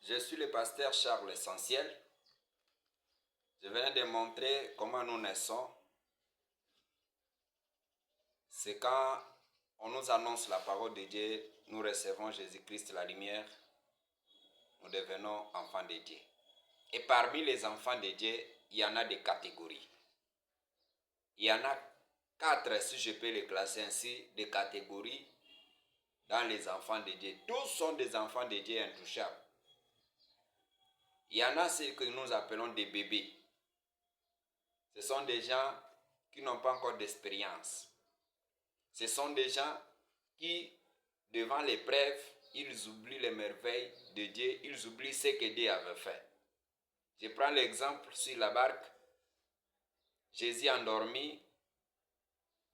Je suis le pasteur Charles Essentiel. Je viens de montrer comment nous naissons. C'est quand on nous annonce la parole de Dieu, nous recevons Jésus-Christ la lumière, nous devenons enfants de Dieu. Et parmi les enfants de Dieu, il y en a des catégories. Il y en a 4, si je peux les classer ainsi, des catégories dans les enfants de Dieu. Tous sont des enfants de Dieu intouchables. Il y en a ceux que nous appelons des bébés. Ce sont des gens qui n'ont pas encore d'expérience. Ce sont des gens qui, devant l'épreuve, ils oublient les merveilles de Dieu, ils oublient ce que Dieu avait fait. Je prends l'exemple sur la barque. Jésus endormi,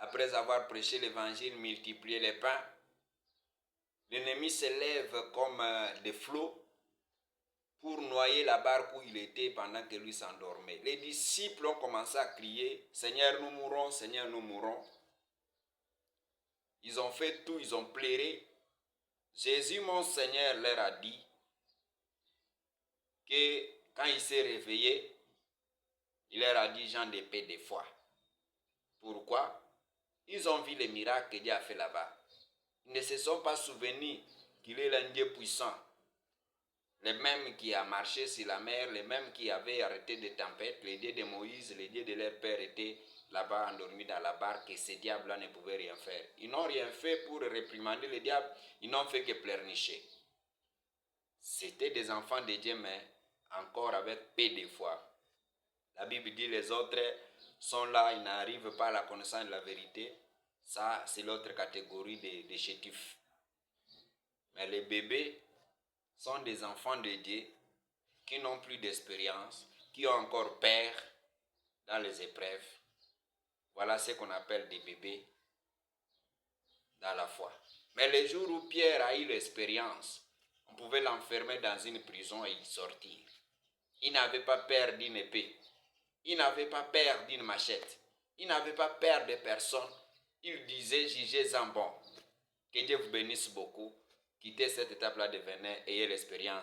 après avoir prêché l'évangile, multiplié les pains, l'ennemi se lève comme des flots pour noyer la barque où il était pendant que lui s'endormait. Les disciples ont commencé à crier, « Seigneur, nous mourrons, Seigneur, nous mourrons ». Ils ont fait tout, ils ont pleuré. Jésus, mon Seigneur, leur a dit que quand il s'est réveillé, il leur a dit, gens de paix, de foi. Pourquoi? Ils ont vu les miracles que Dieu a fait là-bas. Ils ne se sont pas souvenus qu'il est un Dieu puissant. Les mêmes qui a marché sur la mer, les mêmes qui avaient arrêté des tempêtes, les dieux de Moïse, les dieux de leur père étaient là-bas endormis dans la barque et ces diables-là ne pouvaient rien faire. Ils n'ont rien fait pour réprimander les diables, ils n'ont fait que pleurnicher. C'était des enfants de Dieu, mais encore avec peu de foi. La Bible dit les autres sont là, ils n'arrivent pas à la connaissance de la vérité. Ça, c'est l'autre catégorie des chétifs. Mais les bébés sont des enfants de Dieu qui n'ont plus d'expérience, qui ont encore peur dans les épreuves. Voilà ce qu'on appelle des bébés dans la foi. Mais le jour où Pierre a eu l'expérience, on pouvait l'enfermer dans une prison et y sortir. Il n'avait pas peur d'une épée. Il n'avait pas peur d'une machette. Il n'avait pas peur de personne. Il disait, jugez-en bon. Que Dieu vous bénisse beaucoup. Quittez cette étape-là de venir, ayez l'expérience.